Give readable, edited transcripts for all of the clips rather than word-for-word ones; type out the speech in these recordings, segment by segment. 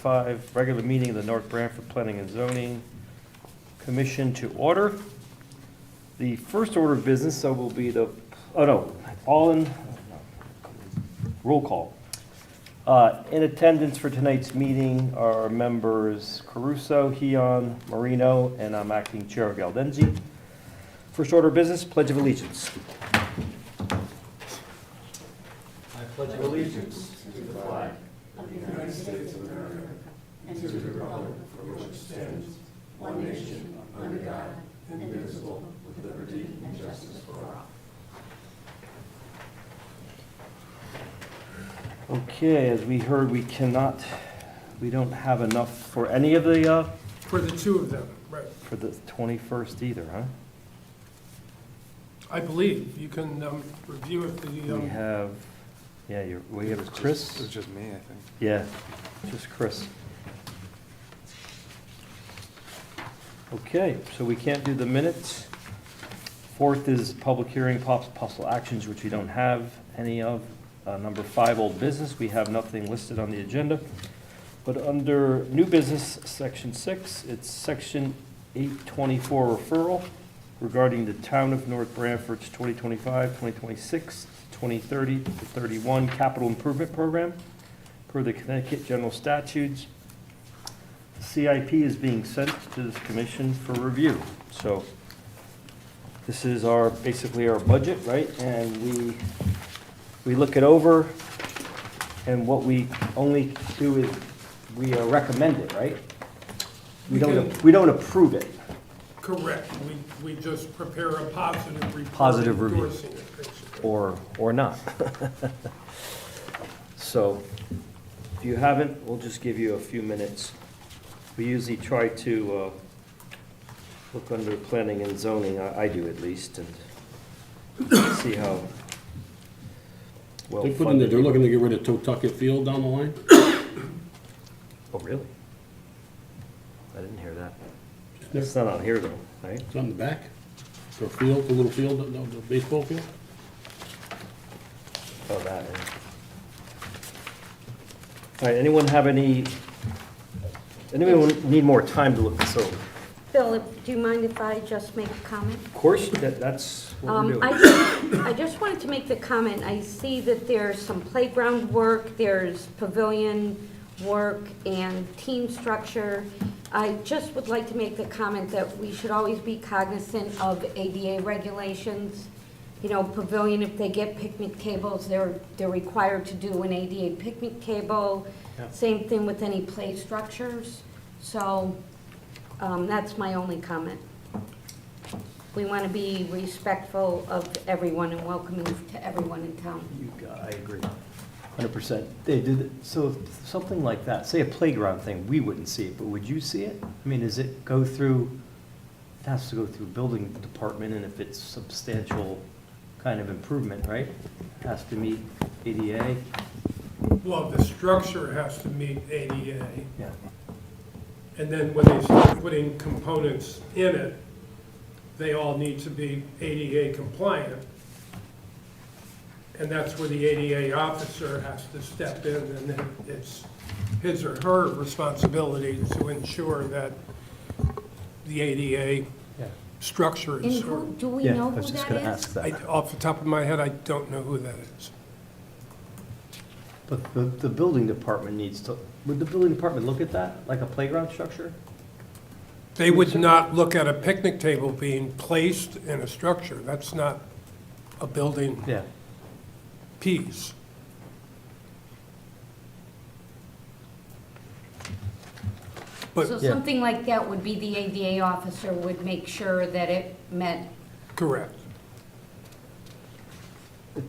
2025 regular meeting of the North Branford Planning and Zoning Commission to order. The first order of business, so will be the, roll call. In attendance for tonight's meeting are members Caruso, Heon, Marino, and I'm acting chair Galdenzi. First order of business, Pledge of Allegiance. I pledge allegiance to the flag of the United States of America and to the republic for which it stands, one nation, under God, indivisible, with liberty and justice for all. Okay, as we heard, we don't have enough for any of the, For the two of them, right. for the 21st either, huh? I believe you can review it. We have, yeah, we have Chris? It was just me, I think. Yeah, just Chris. Okay, so we can't do the minutes. Fourth is public hearing, possible actions, which we don't have any of. Number 5, old business, we have nothing listed on the agenda. But under new business, section 6, it's section 824 referral regarding the town of North Branford's 2025, 2026, 2030 to 31 capital improvement program per the Connecticut General Statutes. CIP is being sent to this commission for review. So this is basically our budget, right? And we look it over, and what we only do is we recommend it, right? We don't approve it. Correct. We just prepare a positive report. Positive review. Endorsing it, basically. Or not. So if you haven't, we'll just give you a few minutes. We usually try to look under planning and zoning, I do at least, and see how well They put in there, funded. they're looking to get rid of Totucket Field down the line? Oh, really? I didn't hear that. It's not on here though, right? It's on the back, for a field, the little field, the baseball field? Oh, that. Yeah. All right, anyone need more time to look this over? Bill, do you mind if I just make a comment? Of course, that's what we're doing. I just wanted to make the comment, I see that there's some playground work, there's pavilion work and team structure. I just would like to make the comment that we should always be cognizant of ADA regulations. You know, pavilion, if they get picnic tables, they're required to do an ADA picnic table. Yeah. Same thing with any play structures. So that's my only comment. We want to be respectful of everyone and welcoming to everyone in town. I agree, 100%. They did, so something like that, say a playground thing, we wouldn't see it, but would you see it? I mean, does it go through, it has to go through building department, and if it's substantial kind of improvement, right? It has to meet ADA. Well, the structure has to meet ADA, Yeah. and then when they start putting components in it, they all need to be ADA compliant. And that's where the ADA officer has to step in, and then it's his or her responsibility to ensure that the ADA Yeah. structure And is. who, do we Yeah, know I who was just that gonna is? ask that. Off the top of my head, I don't know who that is. But the building department needs to, would the building department look at that, like a playground structure? They would not look at a picnic table being placed in a structure. That's not a building Yeah. piece. But, So Yeah. something like that would be the ADA officer would make sure that it met. correct.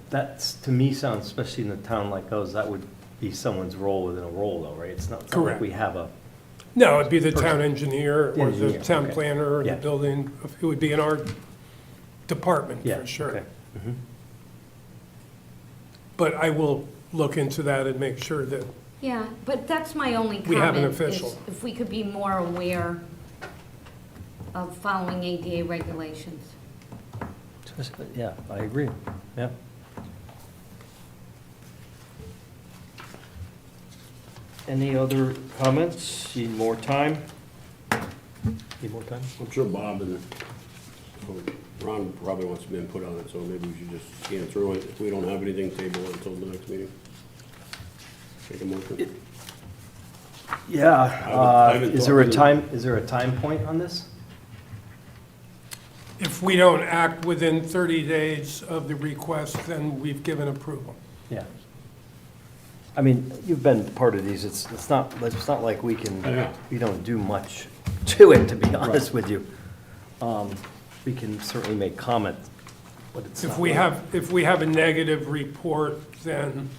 That's, to me, sounds, especially in a town like ours, that would be someone's role within a role though, right? It's not like Correct. we have a, No, it'd be the town engineer The or the engineer, town okay. planner or Yeah. the building. It would be in our department yeah, for sure. okay. Mhm. But I will look into that and make sure that, Yeah, but that's my only comment. We have an is official. If we could be more aware of following ADA regulations. Yeah, I agree, yeah. Any other comments? Need more time? Need more time? I'm sure Bob and Ron probably wants some input on it, so maybe we should just scan through it. If we don't have anything, table it until the next meeting. Take a motion. Yeah, I haven't is there a talked to is there a time point on this? If we don't act within 30 days of the request, then we've given approval. Yeah. I mean, you've been part of these, it's not like we Yeah. don't do much to it, to be honest with you. We can certainly make comment, but it's not. If we have a negative report, then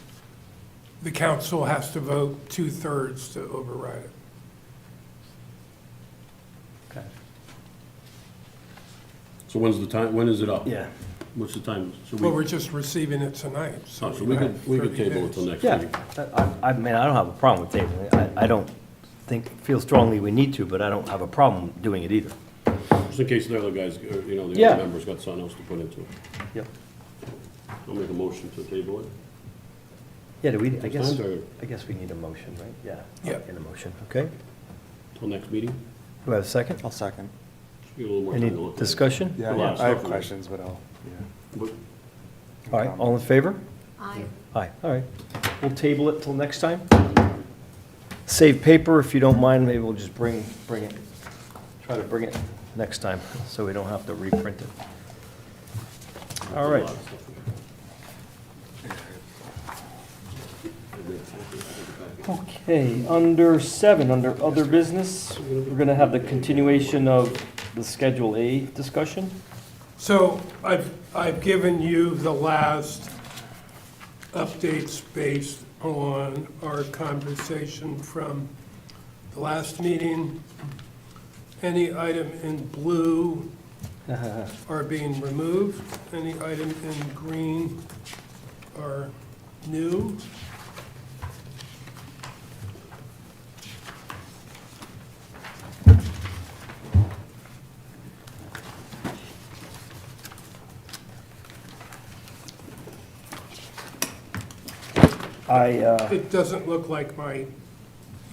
the council has to vote 2/3 to override it. Okay. So when's the time, when is it up? Yeah, What's the time? So Well, we're we, just receiving it tonight, so. oh, so we have could 30 table it days. till next yeah, meeting. I mean, I don't have a problem with tabling it, I don't feel strongly we need to, but I don't have a problem doing it either. Just in case the other guys, the Yeah. other members got something else to put into it. Yep. I'll make a motion to table it. Yeah, do we, I It's guess, time to- I guess we need a motion, right? Yeah. Yeah. In a motion, okay. Till next meeting. Do I have a second? I'll second. Just give it a little more Any time to look at it. discussion? Yeah, A lot of I have stuff in there. questions, but I'll, yeah. But All right, all in favor? Aye. Aye, all right. We'll table it till next time. Save paper, if you don't mind, maybe we'll just bring it, try to bring it next time, so we don't have to reprint it. All right. there's a lot of stuff in there. Okay, under 7, under other business, we're going to have the continuation of the Schedule A discussion. So I've given you the last updates based on our conversation from the last meeting. Any item in blue are being removed. Any item in green are new. It doesn't look like my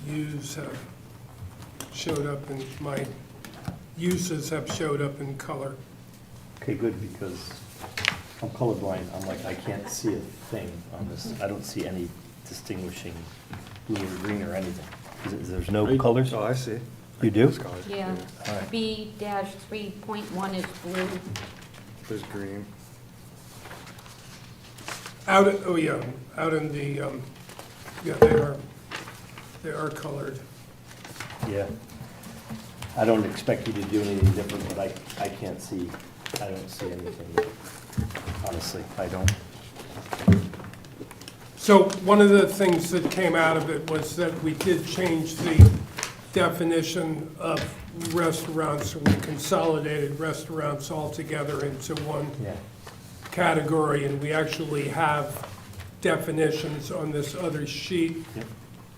uses have showed up in, my uses have showed up in color. Okay, good, because I'm colorblind, I'm like, I can't see a thing on this, I don't see any distinguishing blue or green or anything. There's no colors? Oh, I see. You do? There's colors. Yeah, All right. B-3.1 is blue. There's green. Out in the, yeah, they are colored. Yeah. I don't expect you to do anything different, but I can't see, I don't see anything, honestly, I don't. So one of the things that came out of it was that we did change the definition of restaurants. We consolidated restaurants all together into one Yeah. category, and we actually have definitions on this other sheet Yep.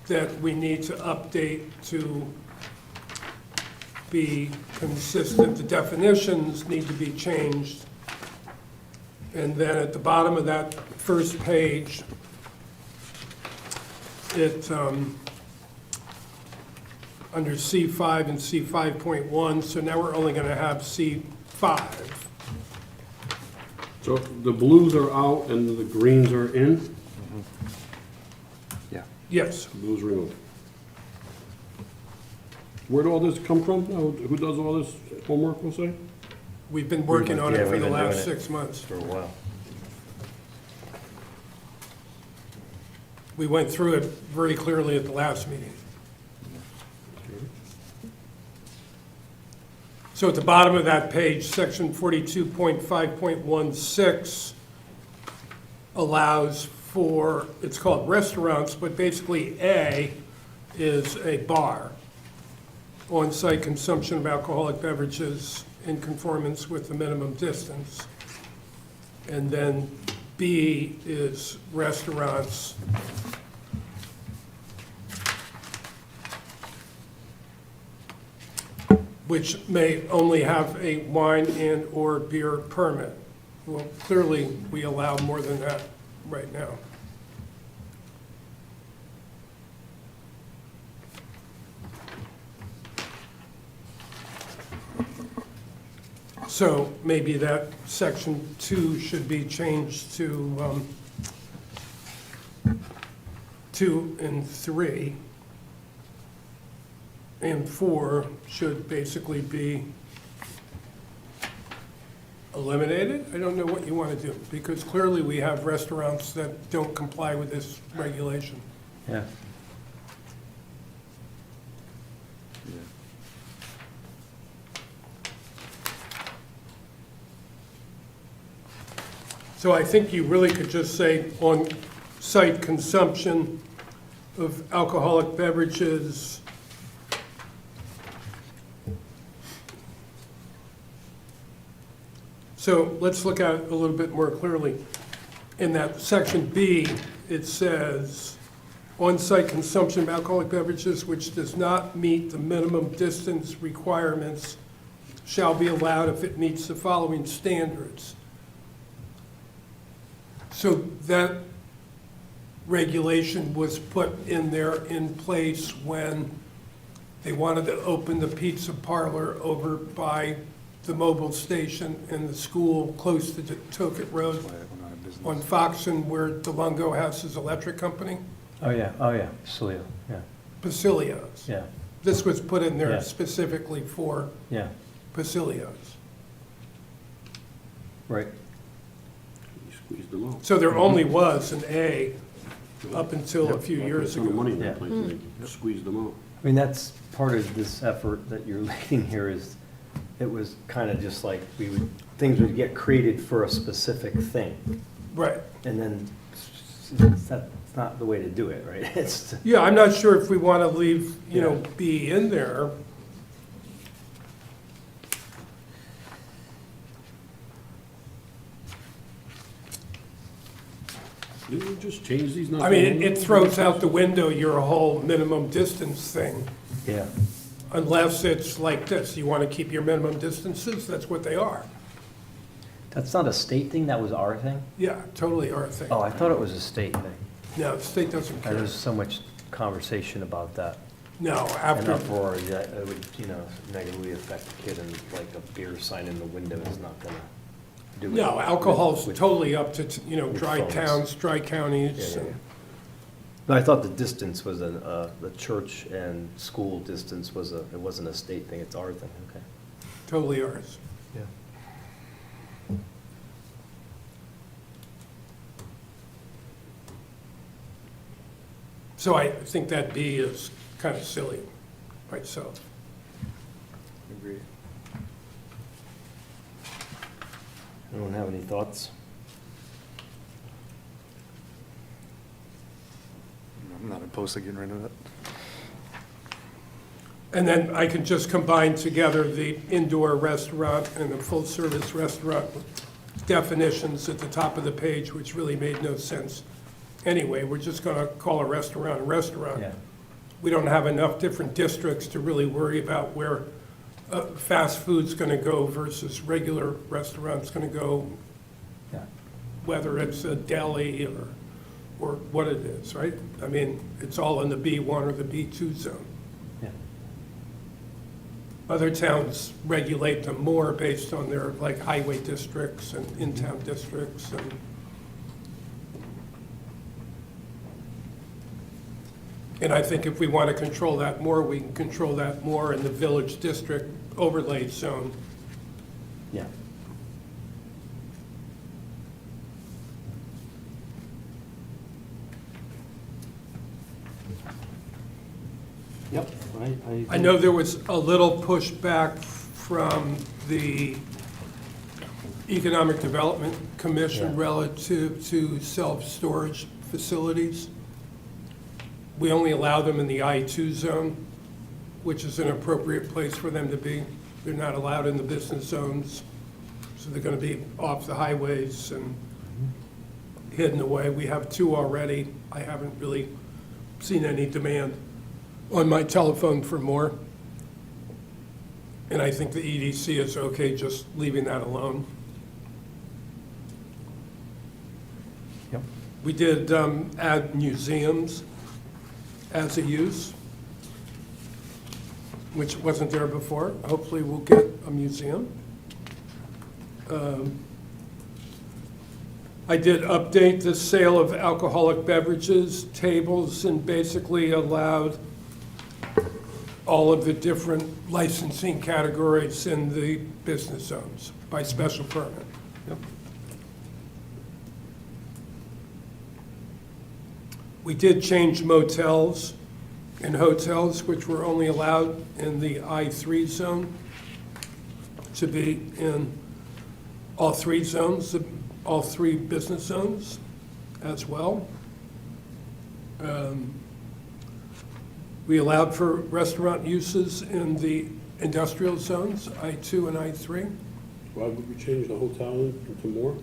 that we need to update to be consistent. The definitions need to be changed. And then at the bottom of that first page, it, under C5 and C5.1, so now we're only gonna have C5. So the blues are out and the greens are in? Yeah. Yes, Blues removed. Where'd all this come from? Who does all this homework, we'll say? we've been working on Yeah, it for we've the been doing last it. 6 months. For a while. We went through it very clearly at the last meeting. So at the bottom of that page, section 42.5.16 allows for, it's called restaurants, but basically A is a bar. On-site consumption of alcoholic beverages in conformance with the minimum distance. And then B is restaurants which may only have a wine and/or beer permit. Well, clearly, we allow more than that right now. So maybe that section 2 should be changed to 2 and 3. And 4 should basically be eliminated? I don't know what you want to do, because clearly we have restaurants that don't comply with this regulation. Yeah. So I think you really could just say on-site consumption of alcoholic beverages So let's look at it a little bit more clearly. In that section B, it says, on-site consumption of alcoholic beverages which does not meet the minimum distance requirements shall be allowed if it meets the following standards. So that regulation was put in there in place when they wanted to open the pizza parlor over by the mobile station in the school close to Toket Road Why it went out of business. on Foxen where DeLongo has his electric company, Oh, yeah, Celio, yeah, Pacilio's. yeah, This was put in Yeah. there specifically for yeah, Pacilio's. right. You squeezed them out. So there only was an A up until a few years Put some ago. money in Yeah. that place, and they squeezed them out. I mean, that's part of this effort that you're leading here is, it was kind of just like, things would get created for a specific thing. Right. And then, that's not the way to do it, right? It's, Yeah, I'm not sure if we want to leave, B in there. Didn't we just change these? not I mean, too it long throws ago? out the window your whole minimum distance thing, yeah, unless it's like this, you want to keep your minimum distances, that's what they are. that's not a state thing, that was our thing? Yeah, totally our thing. Oh, I thought it was a state thing. No, the state doesn't There care. was so much conversation about that. No, And after, uproar, that it would, negatively affect the kid, and like a beer sign in the window is not gonna do it. no, alcohol's With- totally up to, dry phones. towns, dry Yeah, counties. yeah, yeah. No, I thought the distance was the church and school distance was it wasn't a state thing, it's our thing, okay. Totally ours. Yeah. So I think that B is kind of silly by itself. Agreed. Anyone have any thoughts? I'm not opposed to getting rid of it. And then I can just combine together the indoor restaurant and the full-service restaurant definitions at the top of the page, which really made no sense. Anyway, we're just going to call a restaurant a restaurant. Yeah, We don't have enough different districts to really worry about where fast food's going to go versus regular restaurants going to go, yeah, whether it's a deli or what it is, right? I mean, it's all in the B1 or the B2 zone. yeah. Other towns regulate them more based on their, like, highway districts and in-town districts and. And I think if we want to control that more, we can control that more in the village district overlay zone. Yeah. Yep, I know there was a little pushback from the Economic Development Commission Yeah. relative to self-storage facilities. We only allow them in the I2 zone, which is an appropriate place for them to be. They're not allowed in the business zones, so they're going to be off the highways and hidden away. We have 2 already. I haven't really seen any demand on my telephone for more. And I think the EDC is okay just leaving that alone. Yep. We did add museums as a use, which wasn't there before. Hopefully we'll get a museum. I did update the sale of alcoholic beverages tables and basically allowed all of the different licensing categories in the business zones by special permit. Yep. We did change motels and hotels, which were only allowed in the I3 zone, to be in all three zones, all three business zones as well. We allowed for restaurant uses in the industrial zones, I2 and I3. Why would we change the hotel into more?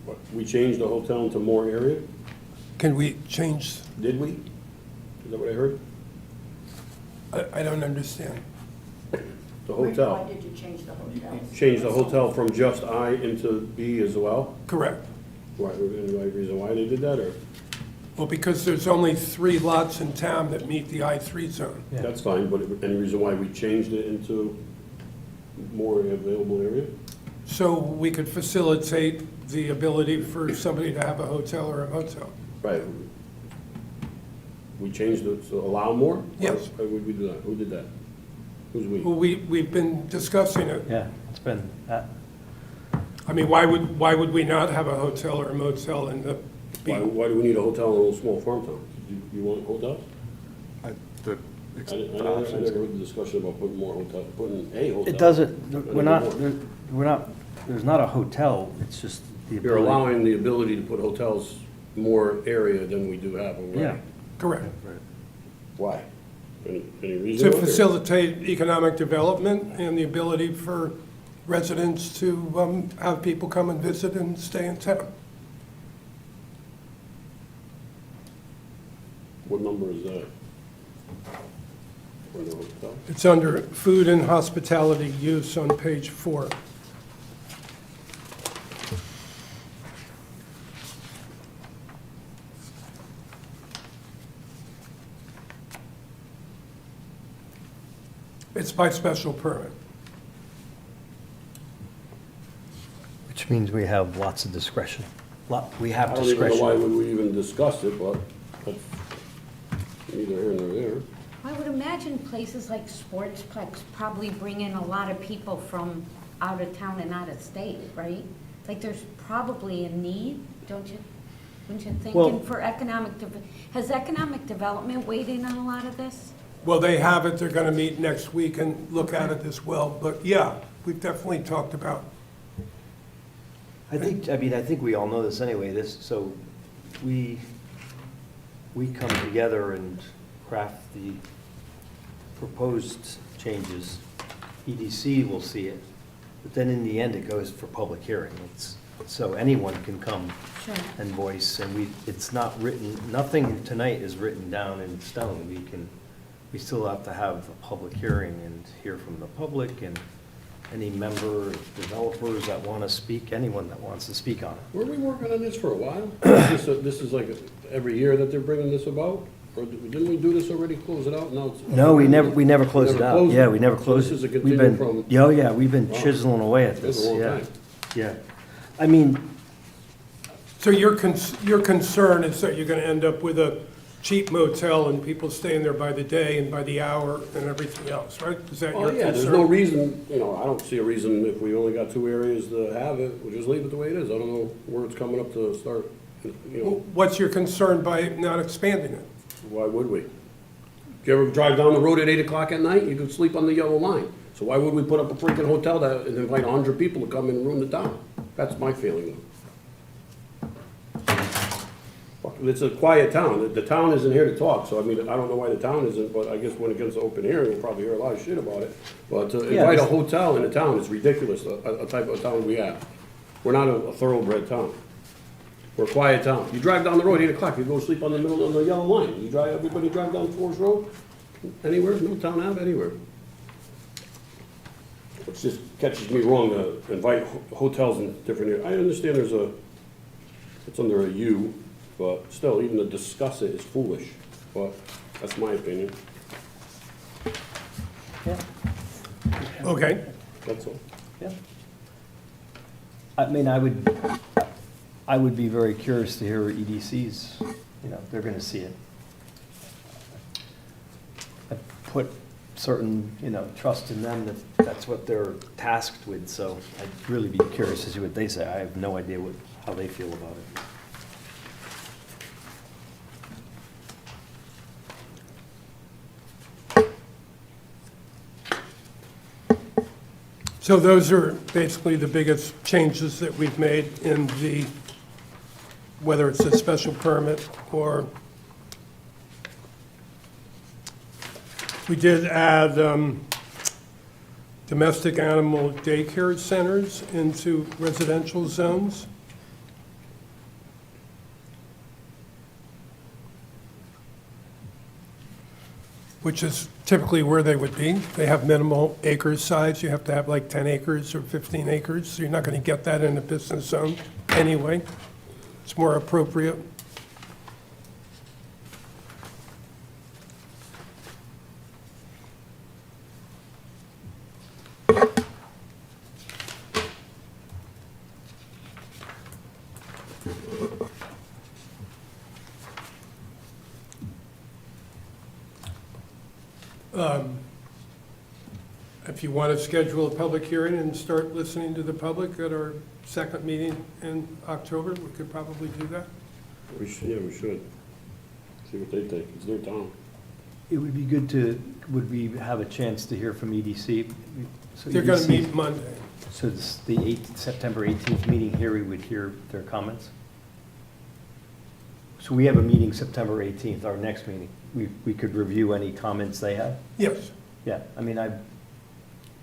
What, we changed the hotel into more area? Can we change, Did we? Is that what I heard? I don't understand. The hotel. Why did you change the hotel? Change the hotel from just I into B as well? Correct. Why, any reason why they did that, or? Well, because there's only 3 lots in town that meet the I3 zone. Yeah. That's fine, but any reason why we changed it into more available area? So we could facilitate the ability for somebody to have a hotel or a motel. Right. We changed it to allow more? Yes. Why would we do that? Who did that? Who's we? Well, we've been discussing it. Yeah, it's been, I mean, why would we not have a hotel or a motel in the B? Why do we need a hotel in a little small farm town? You want hotels? The I never heard the discussion about putting more hotel, putting a hotel. it doesn't, we're not, there's not a hotel, it's just the You're ability. allowing the ability to put hotels more area than we do have already. Yeah, Correct. Why? Any reason? To facilitate economic development and the ability for residents to have people come and visit and stay in town. What number is that? For the hotel? It's under food and hospitality use on page 4. It's by special permit. which means we have lots of discretion. We I have don't even know why discretion. would we even discuss it, but that's neither here nor there. I would imagine places like Sportsplex probably bring in a lot of people from out of town and out of state, right? Like, there's probably a need, don't you? Wouldn't you think? Well- And for has economic development weighed in on a lot of this? Well, they have it, they're gonna meet next week and look at it as well, but yeah, we've definitely talked about, I think we all know this anyway, so we come together and craft the proposed changes. EDC will see it, but then in the end, it goes for public hearing. So anyone can come Sure. and voice, and it's not written, nothing tonight is written down in stone. We still have to have a public hearing and hear from the public and any member, developers that want to speak, anyone that wants to speak on it. Were we working on this for a while? This is like every year that they're bringing this about? Or didn't we do this already, close it out? Now it's. No, we never closed it Never out. closed Yeah, it. we never So closed it. this is a We've continue been- from- Yeah, we've been Wow. chiseling away at That's this, a long yeah. time. Yeah. I mean, so your concern is that you're gonna end up with a cheap motel and people staying there by the day and by the hour and everything else, right? Is that Oh, your yeah, there's concern? no reason, I don't see a reason if we only got 2 areas to have it, we'll just leave it the way it is. I don't know where it's coming up to start, What's your concern by not expanding it? why would we? If you ever drive down the road at 8 o'clock at night, you could sleep on the yellow line. So why would we put up a freaking hotel that, and invite 100 people to come in and ruin the town? That's my feeling. It's a quiet town. The town isn't here to talk, so I mean, I don't know why the town isn't, but I guess when it gets to open hearing, we'll probably hear a lot of shit about it. But to Yeah, invite a this- hotel in a town is ridiculous, a type of town we have. We're not a thoroughbred town. We're a quiet town. You drive down the road, 8 o'clock, you go sleep on the yellow line. Everybody drive down Forest Road, anywhere, Middletown Ave, anywhere. It just catches me wrong to invite hotels in different areas. I understand it's under a U, but still, even to discuss it is foolish. But that's my opinion, yeah, Okay, that's all. yeah. I mean, I would be very curious to hear EDC's, they're gonna see it. I put certain, trust in them that that's what they're tasked with, so I'd really be curious to see what they say. I have no idea how they feel about it. So those are basically the biggest changes that we've made in the, whether it's a special permit or, we did add domestic animal daycare centers into residential zones. Which is typically where they would be. They have minimal acre size. You have to have like 10 acres or 15 acres, so you're not going to get that in a business zone anyway. It's more appropriate. If you want to schedule a public hearing and start listening to the public at our second meeting in October, we could probably do that. We should. See what they think. It's their town. It would be good would we have a chance to hear from EDC? So They're going to EDC meet Monday. So the September 18th meeting here, we would hear their comments? So we have a meeting September 18th, our next meeting. We could review any comments they have? Yes, Yeah, I mean,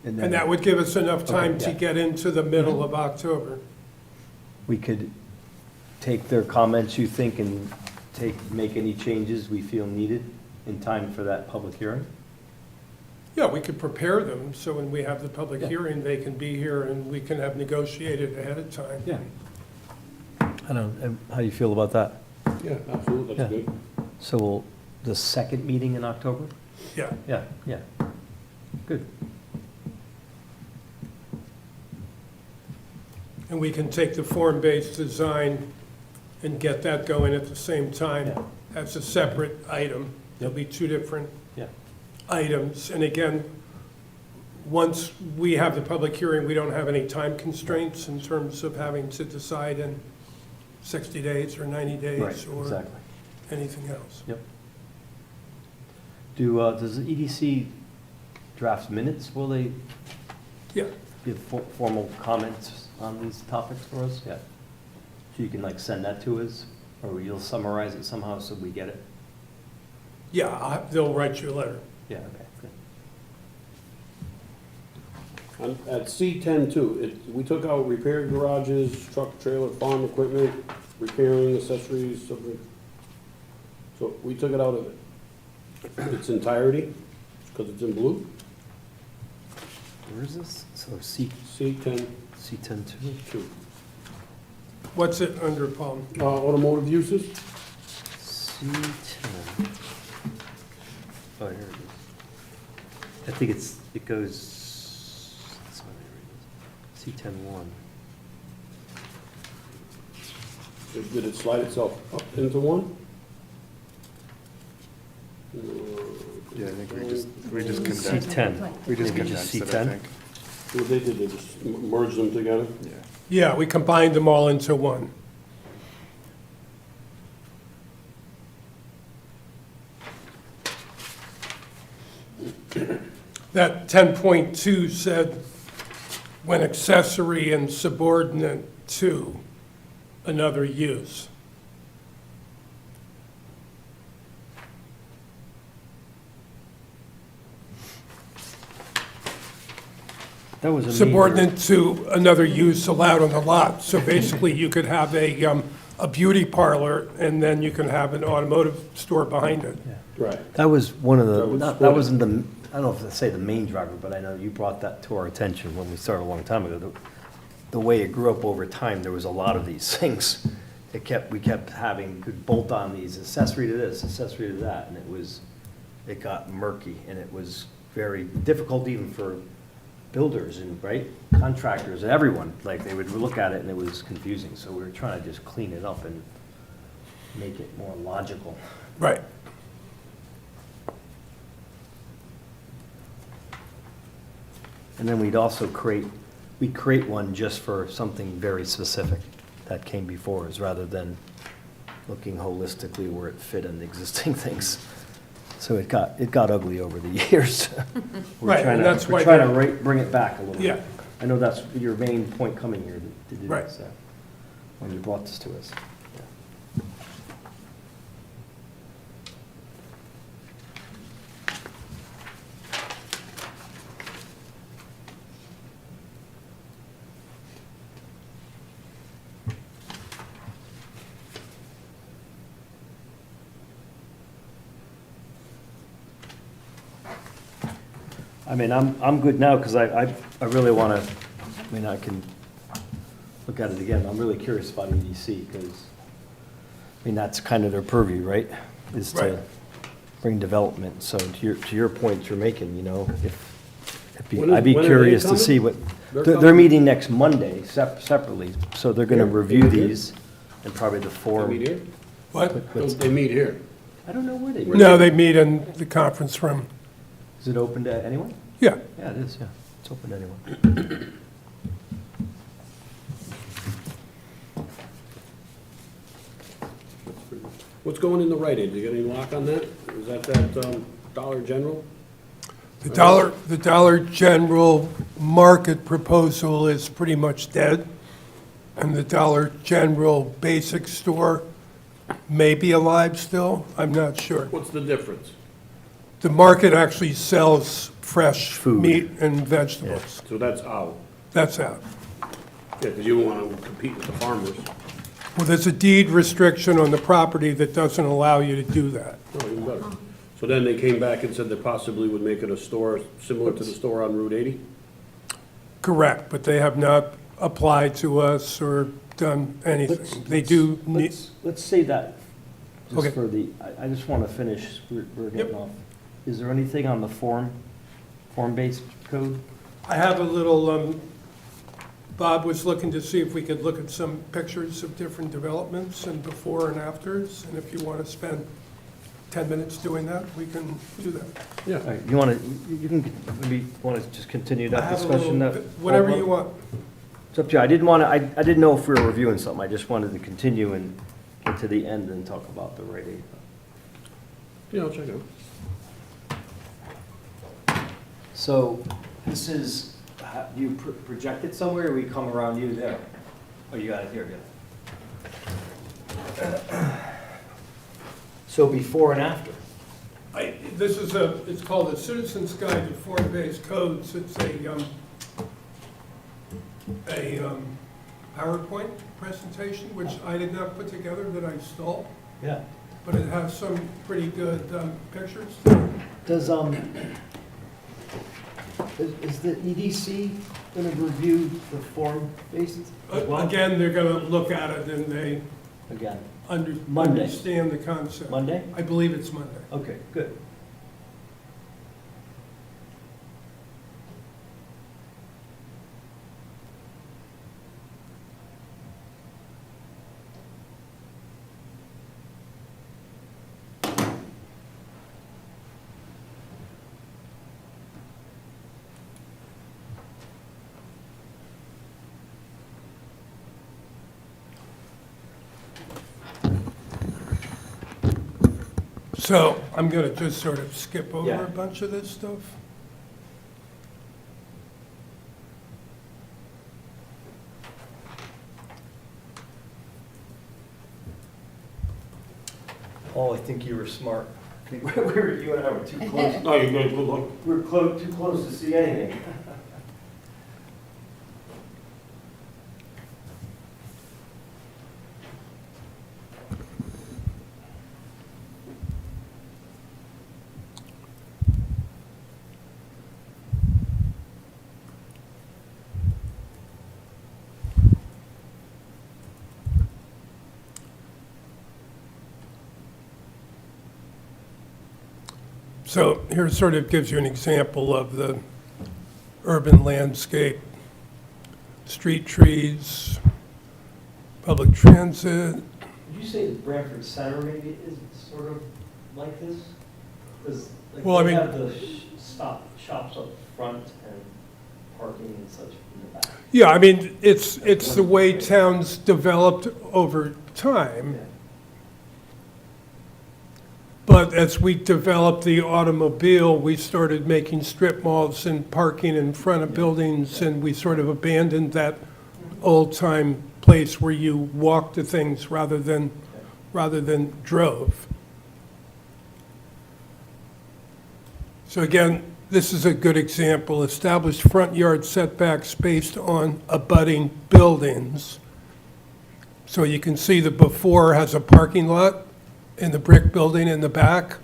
and that would give us enough time Okay, to yeah. get into the middle of October. we could take their comments, you think, and make any changes we feel needed in time for that public hearing? Yeah, we could prepare them, so when we have the public Yeah. hearing, they can be here and we can have negotiated ahead of time. Yeah. I don't know, how do you feel about that? Yeah, absolutely, that's Yeah. good. So the second meeting in October? Yeah, Yeah, good. and we can take the form-based design and get that going at the same time Yeah. as a separate item. There'll be two different Yeah. items. And again, once we have the public hearing, we don't have any time constraints in terms of having to decide in 60 days or 90 days Right, or exactly. anything else. Yep. Does the EDC draft minutes? Will they Yeah, give formal comments on these topics for us? Yeah. So you can send that to us, or you'll summarize it somehow so we get it? yeah, they'll write you a letter. Yeah, okay, good. At C10 too, we took out repair garages, truck, trailer, farm equipment, repairing accessories, something. So we took it out of its entirety, because it's in blue. Where is this? So C10 C10 too? 2. What's it under, Paul? Automotive uses, C10. Oh, here it is. I think it goes, C10-1. did it slide itself up into one? Yeah, I think we just condensed, C10. we just Maybe condensed it, I C10? think. What they did, they just merged them together? Yeah. Yeah, we combined them all into one. That 10.2 said, when accessory and subordinate to another use. That was a major- Subordinate to another use allowed on the lot. So basically, you could have a beauty parlor, and then you can have an automotive store behind it. Right. That was one of the, That was that split. wasn't the, I don't know if to say the main driver, but I know you brought that to our attention when we started a long time ago. The way it grew up over time, there was a lot of these things. We kept having, could bolt on these, accessory to this, accessory to that, and it got murky, and it was very difficult even for builders and, right, contractors, and everyone, like, they would look at it and it was confusing, so we were trying to just clean it up and make it more logical. Right. And then we'd also we'd create one just for something very specific that came before us, rather than looking holistically where it fit in existing things. So it got ugly over the years. We're Right, trying and to- that's why We're trying they're- to bring it back a little bit. Yeah. I know that's your main point coming here, to do Right. this, when you brought this to us. Yeah. I mean, I'm good now, because I really want to, I mean, I can look at it again. I'm really curious about EDC, because, I mean, that's kind of their purview, right? Is Right. to bring development. So to your point you're making, you know, When I'd be are they curious to coming? see what, They're they're coming? meeting next Monday separately, so they're going to Here? review Over here? these and probably the They form. meet here? What? What's- They meet here. I don't know where they meet. No, they meet in the conference room. Is it open to anyone? Yeah. Yeah, it is, yeah. It's open to anyone. What's going in the Rite Aid? You got any lock on that? Is that Dollar General? The Dollar General market proposal is pretty much dead, and the Dollar General basic store may be alive still, I'm not sure. What's the difference? The market actually sells fresh Food. meat and vegetables. So that's out. That's out. Yeah, because you want to compete with the farmers. Well, there's a deed restriction on the property that doesn't allow you to do that. Oh, even better. So then they came back and said they possibly would make it a store similar to the store on Route 80? Correct, but they have not applied to us or done anything. They do need, Let's say that, Okay. just for the, I just want to finish, we're getting Yep. off. Is there anything on the form-based code? I have a little, Bob was looking to see if we could look at some pictures of different developments and before and afters, and if you want to spend 10 minutes doing that, we can do that. Yeah. All right, you want to, you can, maybe want to just continue I that have a discussion? little, that- whatever you want. It's up to you. I didn't want to, I didn't know if we were reviewing something. I just wanted to continue and get to the end and talk about the Rite Aid. Yeah, I'll check it out. So this is, do you project it somewhere, or we come around you there? Oh, you got it here, good. So before and after? This is it's called a Citizen's Guide to Form-Based Codes. It's a PowerPoint presentation, which I did not put together, that I stole, Yeah. but it has some pretty good pictures. Does, is the EDC going to review the form-based as well? Again, they're going to look at it and they Again, Monday. understand the concept. Monday? I believe it's Monday. Okay, good. So I'm going to just sort of skip over Yeah. a bunch of this stuff. Paul, I think you were smart. I think you and I were too close. Oh, you're good, good luck. We were too close to see anything. So here sort of gives you an example of the urban landscape, street trees, public transit. Would you say the Branford Center maybe is sort of like this? Because Well, I they mean- have the shops up front and parking and such in the back. Yeah, I mean, it's the way towns developed over time. Yeah. But as we developed the automobile, we started making strip malls and parking in front of buildings, and we sort of abandoned that old-time place where you walked to things rather than drove. So again, this is a good example. Establish front yard setbacks based on abutting buildings. So you can see the before has a parking lot in the brick building in the back.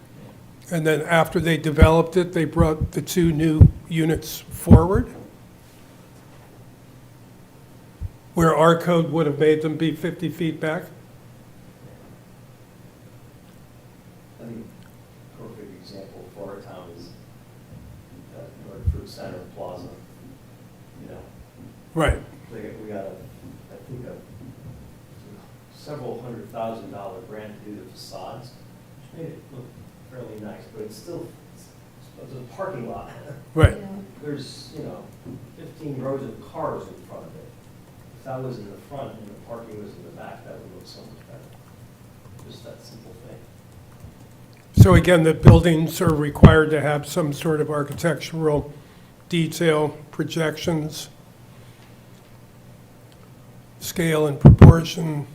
And then after they developed it, they brought the two new units forward, where our code would have made them be 50 feet back. I think a perfect example for our town is that North Fruit Center Plaza. You know, Right. we got I think several $100,000 grant to do the facades, which made it look fairly nice, but it's still, it's a parking lot. Right. There's, 15 rows of cars in front of it. If that was in the front and the parking was in the back, that would look so much better. Just that simple thing. So again, the buildings are required to have some sort of architectural detail, projections, scale and proportion.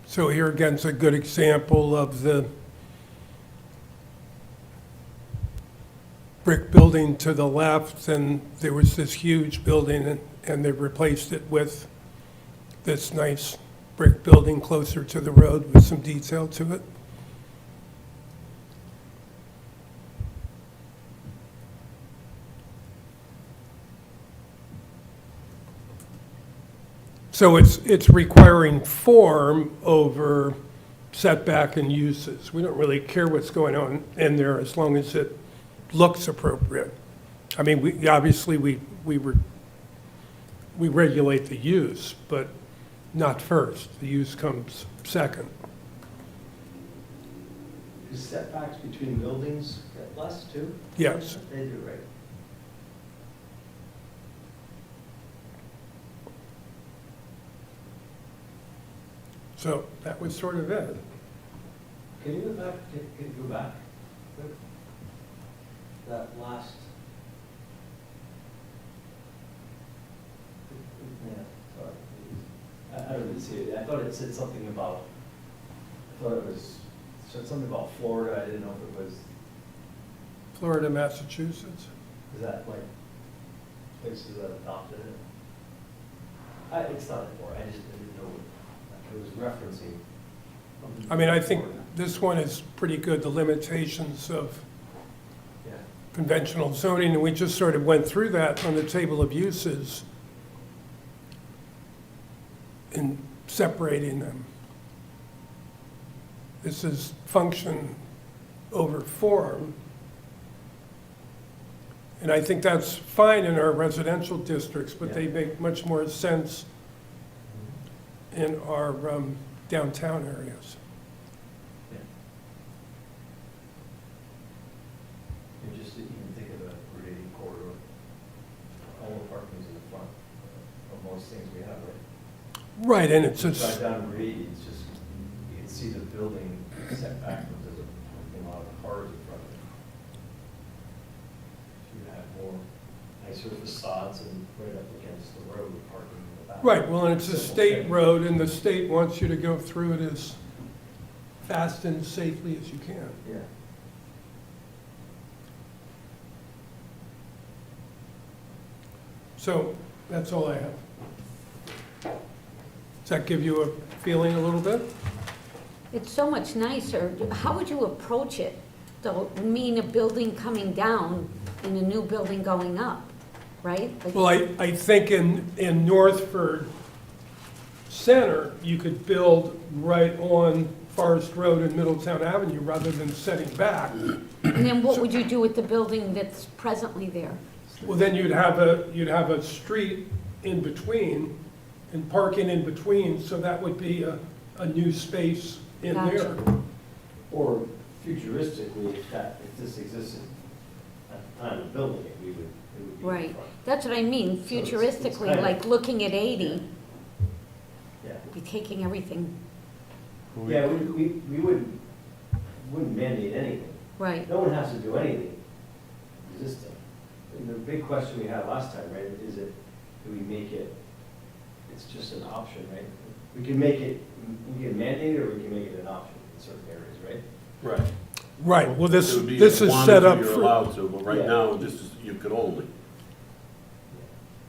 So here again is a good example of the brick building to the left, and there was this huge building, and they replaced it with this nice brick building closer to the road with some detail to it. So it's requiring form over setback and uses. We don't really care what's going on in there as long as it looks appropriate. I mean, we regulate the use, but not first. The use comes second. Do setbacks between buildings get less too? Yes. They do, right? So that was sort of it. Can you go back, can you go back? That last. Yeah, sorry. I don't even see it. I thought it said something about, said something about Florida. I didn't know if it was, Florida, Massachusetts. is that like places that adopted it? It's not important. I just didn't know what it was referencing. I mean, I think this one is pretty good, the limitations of Yeah. conventional zoning, and we just sort of went through that on the table of uses in separating them. This is function over form. And I think that's fine in our residential districts, but they make much more sense in our downtown areas. And just even think of the Route 80 corridor, all the parking's in the front of most things we have, right? Right, and it's Drive just, down Route 80, it's just, you can see the building set back, there's a lot of cars in front of it. You have more nicer facades and right up against the road, parking in the back. right, well, and it's a Simple state thing. road, and the state wants you to go through it as fast and safely as you can. Yeah. So that's all I have. Does that give you a feeling a little bit? It's so much nicer. How would you approach it? Though, mean a building coming down and a new building going up, right? Like- Well, I think in Northford center, you could build right on Forest Road and Middletown Avenue rather than setting back. And then what would you do with the building that's presently there? Well, then you'd have a street in between and parking in between, so that would be a new space in there. Gotcha. Or futuristically, if this existed at the time of building it, it would be in Right, front. that's what I mean, So it's futuristically, kind of- like looking at 80, Yeah, be taking everything, yeah, we wouldn't mandate anything. right, No one has to do anything existing. And the big question we had last time, right, is it, do we make it, it's just an option, right? We can make it, we can mandate it, or we can make it an option in certain areas, right? Right. Right, well, this It would be is if you wanted set to, up You're for, allowed to, but right Yeah. now, this is, you could only.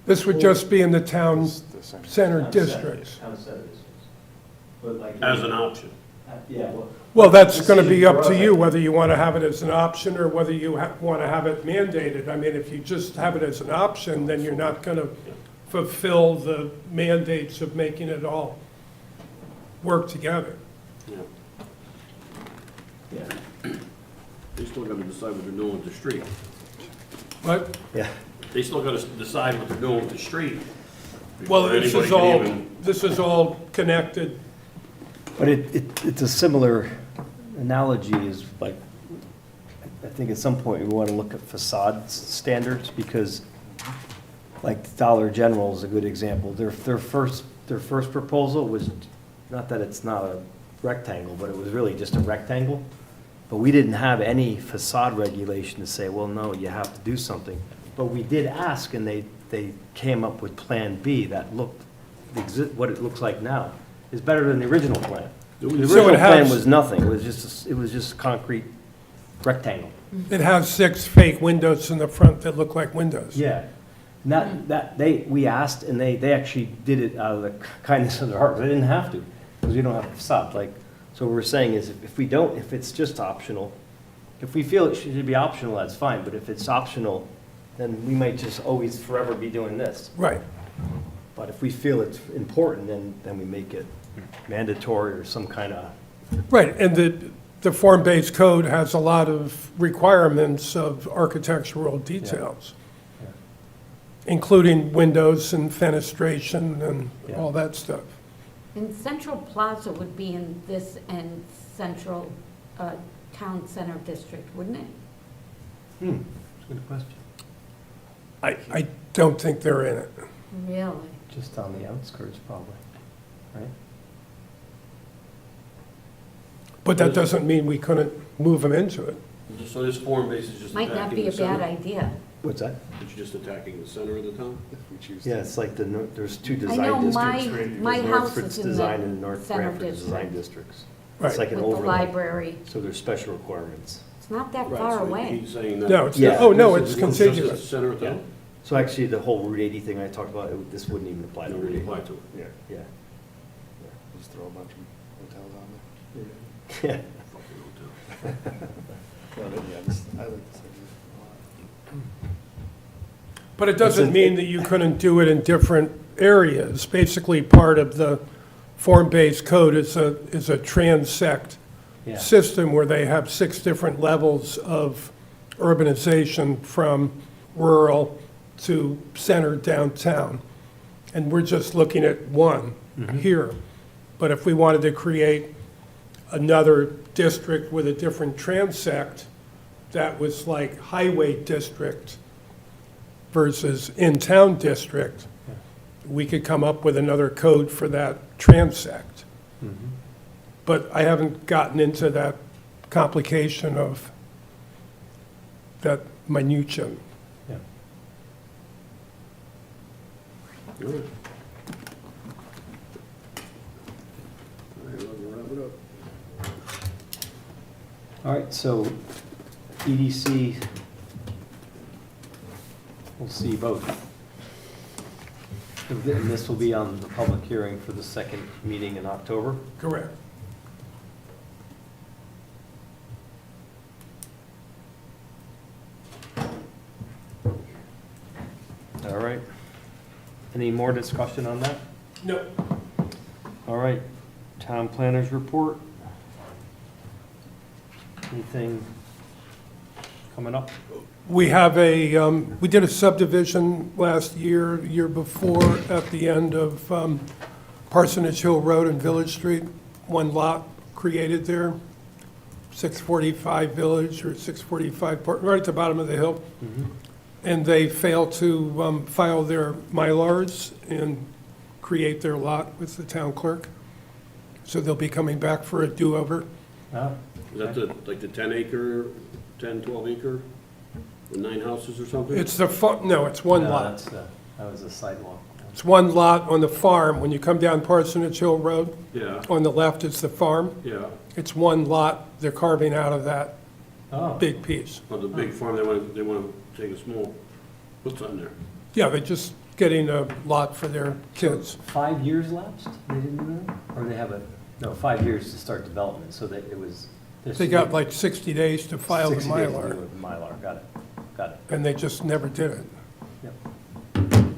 this would just be in the town It's the same. center Town center- districts. Town center districts. But like. As an option. Yeah, well. Well, that's gonna be decision up for to us, you, I whether you wanna have it as an option or whether you wanna have it mandated. I mean, if you just have it as an option, then you're not gonna fulfill the mandates of making it all work together. Yeah. Yeah. They still gotta decide what they're doing with the street. But, Yeah. They still gotta decide what they're doing with the street. well, before this anybody is can all, even- this is all connected. But it's a similar analogy is like, I think at some point we want to look at facade standards because like Dollar General is a good example. Their first proposal was, not that it's not a rectangle, but it was really just a rectangle. But we didn't have any facade regulation to say, well, no, you have to do something. But we did ask and they came up with Plan B that looked, what it looks like now is better than the original plan. The So it original plan has- was nothing, it was just concrete rectangle. It has 6 fake windows in the front that look like windows. Yeah. We asked, and they actually did it out of the kindness of their heart, they didn't have to, because we don't have a facade, like, so what we're saying is, if it's just optional, if we feel it should be optional, that's fine, but if it's optional, then we might just always forever be doing this. Right. But if we feel it's important, then we make it mandatory or some kind of, Right, and the form-based code has a lot of requirements of architectural details, including windows and fenestration and Yeah. all that stuff. and Central Plaza would be in this and Central Town Center District, wouldn't it? that's a good question. I don't think they're in it. Really? Just on the outskirts, probably, right? But that doesn't mean we couldn't move them into it. So this form base is just Might not attacking be the a bad center? idea. What's that? It's just attacking the center of the town? If we choose to. Yeah, it's like there's two I design know districts. my There's house Northford's is in design the and North center Branford design district districts. Right. It's like an with the overlay, library. so there's special requirements. It's not that Right, far so away. He's saying that. No, it's, Yeah. oh, no, This it's is just the contiguous. center of Yeah. town? So actually, the whole Route 80 thing I talked about, this wouldn't even apply to Don't Route really 80. apply to it. Yeah, yeah. Just throw a bunch of hotels on Yeah. Fucking hotel. there. But yeah, I like this idea a lot. But it doesn't mean that you couldn't do it in different areas. Basically, part of the form-based code is a transect Yeah. system where they have 6 different levels of urbanization from rural to center downtown. And we're just looking at one here. But if we wanted to create another district with a different transect that was like highway district versus in-town district, we could come up with another code for that transect. But I haven't gotten into that complication of that minutia. Yeah. All right. All right, we'll wrap it up. All right, so EDC, we'll see both. And this will be on the public hearing for the second meeting in October. Correct. All right. Any more discussion on that? No, All right, town planners report. Anything coming up? We have we did a subdivision last year, year before, at the end of Parsonage Hill Road and Village Street. One lot created there, 645 Village or 645, right at the bottom of the hill. And they failed to file their Mylars and create their lot with the town clerk. So they'll be coming back for a do-over. Oh, Is that like the 10 acre, 10, 12 acre, the 9 houses or something? It's no, it's one lot. that was a sidewalk. It's one lot on the farm. When you come down Parsonage Hill Road, Yeah, on the left is the farm. yeah. It's one lot. They're carving out of that Oh, big piece. On the big farm, they want to take a small, what's on there? Yeah, they're just getting a lot for their kids. 5 years lapsed? They didn't do that? Or they have no, 5 years to start development, so that it was. They got like 60 days to file the 60 days to do Mylar, it, Mylar, got it. and they just never did it. Yep.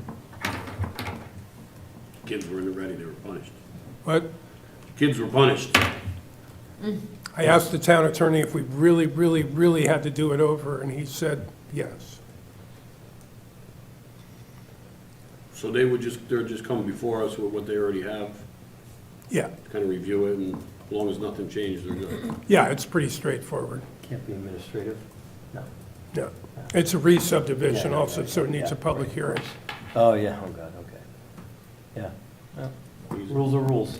Kids weren't ready, they were punished. But Kids were punished. I asked the town attorney if we really, really, really had to do it over, and he said yes. So they're just coming before us with what they already have, Yeah, kind of review it, and as long as nothing changed, they're good. yeah, it's pretty straightforward. Can't be administrative? No. Yeah. It's a re-subdivision Yeah, also, so it needs a yeah, public right. hearing. Oh, yeah, oh, God, okay. Yeah. Easy. rules are rules.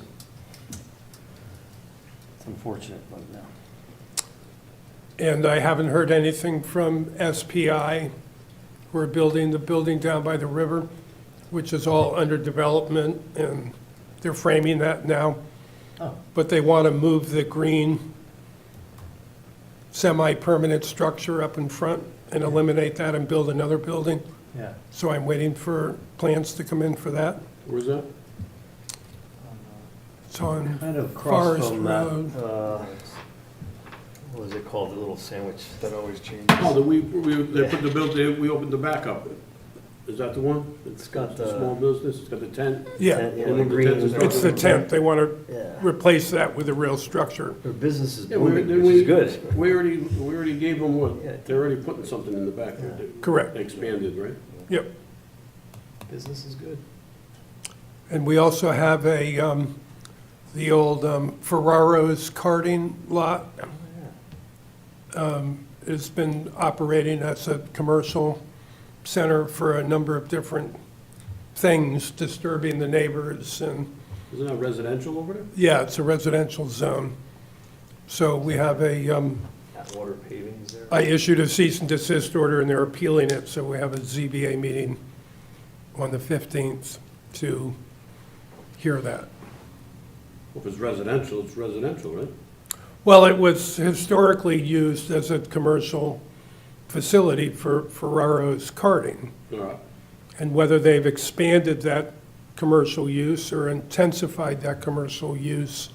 It's unfortunate, but no. And I haven't heard anything from SPI. We're building the building down by the river, which is all under development, and they're framing that now. Oh. But they want to move the green semi-permanent structure up in front and eliminate that and build another building. Yeah. So I'm waiting for plans to come in for that. Where's that? It's on Kind of across Forest from that, Road. what was it called, the little sandwich? That always changes. Oh, they put the building, we opened the back up. Is that the one? It's got The small the, business, it's got the tent? Yeah, the green. it's the tent. They want to Yeah. replace that with a real structure. Their business is Yeah, booming, didn't which is good. We already gave them Yeah. what, they're already putting something in the back there. Correct. They expanded, right? Yep. Business is good. And we also have the old Ferraro's karting lot. It's been operating as a commercial center for a number of different things, disturbing the neighbors, and, Isn't that residential over there? yeah, it's a residential zone. So we have Atwater Paving is there? I issued a cease and desist order, and they're appealing it, so we have a ZBA meeting on the 15th to hear that. If it's residential, it's residential, right? Well, it was historically used as a commercial facility for Ferraro's karting. All right. And whether they've expanded that commercial use or intensified that commercial use,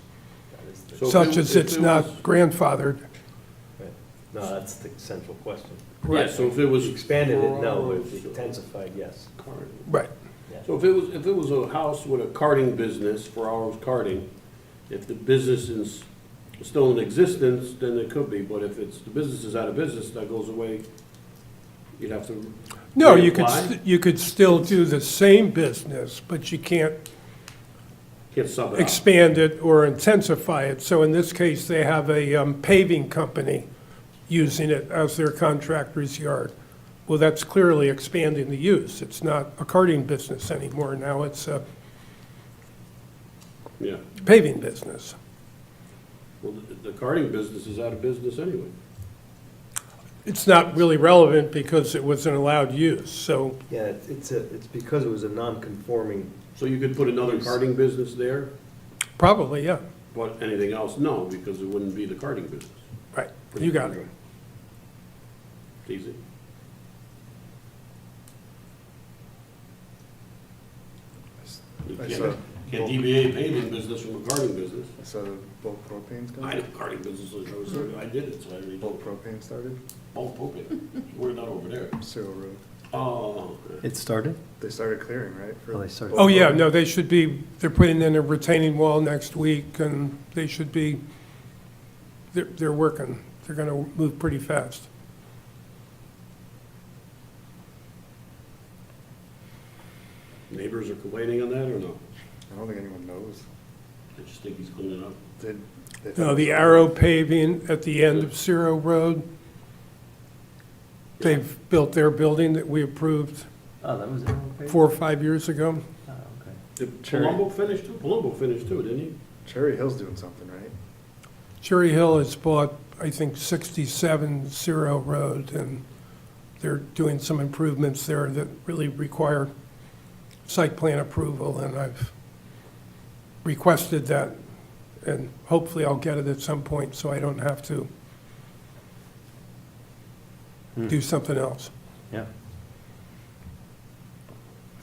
So if such it- as if it's it not was- grandfathered. No, that's the central question. Yeah, so if it was. Expanded it, no, Ferraro's, if intensified, yes. karting. Right. So if it was a house with a karting business, Ferraro's karting, if the business is still in existence, then it could be, but if the business is out of business, that goes away, you'd have to. No, you could, reapply? you could still do the same business, but you can't Can't sub it out. expand it or intensify it. So in this case, they have a paving company using it as their contractor's yard. Well, that's clearly expanding the use. It's not a karting business anymore. Now it's a Yeah, paving business. well, the karting business is out of business anyway. It's not really relevant because it was an allowed use, so, Yeah, it's because it was a non-conforming. So you could put another karting business there, probably, yeah, but anything else, no, because it wouldn't be the karting business. right, you got it. Easy. You I can't saw, can't deviate paving business from a karting business. I saw bulk propane's I going. know karting business, I did it, so I already Bulk propane started, bulk propane. We're not over there. Cyril Road. Oh, It started? They started clearing, right? for- Oh, they started. Oh, yeah, no, they should be, they're putting in a retaining wall next week, and they should be, they're working. They're gonna move pretty fast. neighbors are complaining on that or no? I don't think anyone knows. I just think he's cleaning up. They thought No, it the was- Arrow paving at the end of Ciro Road, they've built their building that we approved Oh, that was Arrow Paving? 4 or 5 years ago. Oh, okay. Did Cherry. Palumbo finish too? Palumbo finished too, didn't he? Cherry Hill's doing something, right? Cherry Hill has bought, I think, 67 Ciro Road, and they're doing some improvements there that really require site plan approval, and I've requested that, and hopefully I'll get it at some point, so I don't have to do something else. Yeah.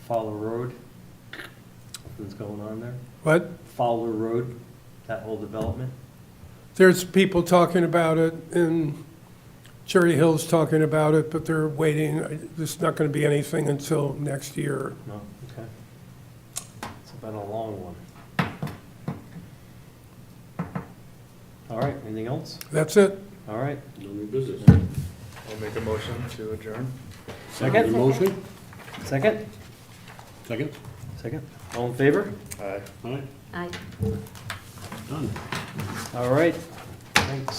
Fowler Road, nothing's going on there. But Fowler Road, that whole development? there's people talking about it, and Cherry Hill's talking about it, but they're waiting. There's not going to be anything until next year. No, okay. It's been a long one. All right, anything else? That's it. All right. No new business. I'll make a motion to adjourn. Second? Motion? Second? Second? Second? All in favor? Aye. All right, I done. All right, thanks.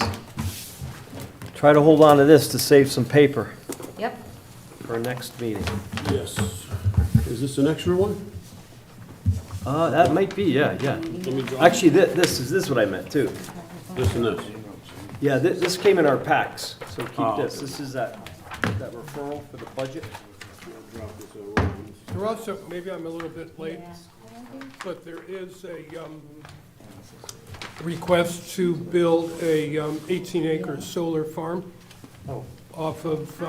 Try to hold on to this to save some paper Yep. for our next meeting. Yes. Is this an extra one? That might be, yeah. Let me drop Actually, this is what I meant too. this and this. Yeah, this came in our packs, so keep Oh, this. okay. This is that referral for the budget. I'll drop this over. There also, maybe I'm a little bit late, but there is a request to build a 18-acre solar farm Oh. off of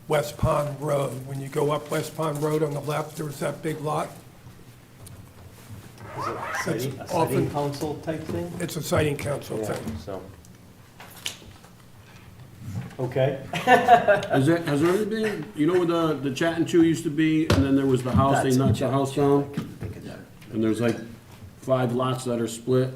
West Pond Road. When you go up West Pond Road on the left, there's that big lot. Is it a siting often- council type thing? It's a siting council Yeah, thing. so. Okay. Has there ever been, you know where the Chat and Chew used to be, and then there was the house, they That's a knocked the Chat and house Chew. down? Think of that. And there's like 5 lots that are split,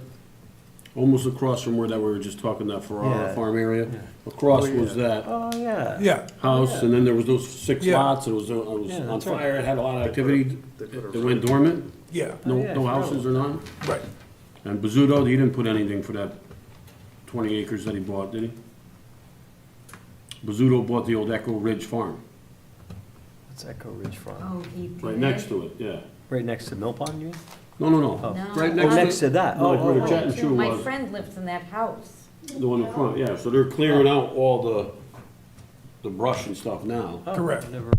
almost across from where that we were just talking, that Yeah. farm area. Yeah. Across Oh, yeah. was that Oh, yeah. Yeah, house, and then there was those 6 Yeah. lots, it was Yeah, on that's right. fire, it had a lot of activity, They put a it went dormant, yeah, Oh, no yeah, no I houses or none. right. And Bizzuto, he didn't put anything for that 20 acres that he bought, did he? Bizzuto bought the old Echo Ridge Farm, It's Echo Ridge Farm. Oh, he did. right next to it, yeah. Right next to Mill Pond, you mean? No, no, Oh. no, No. right Oh, next to that. Like where the Oh, Chat and Chew My was, friend lives in that house. the one in front, yeah, so they're clearing out all the brush and stuff now. oh, Correct. never-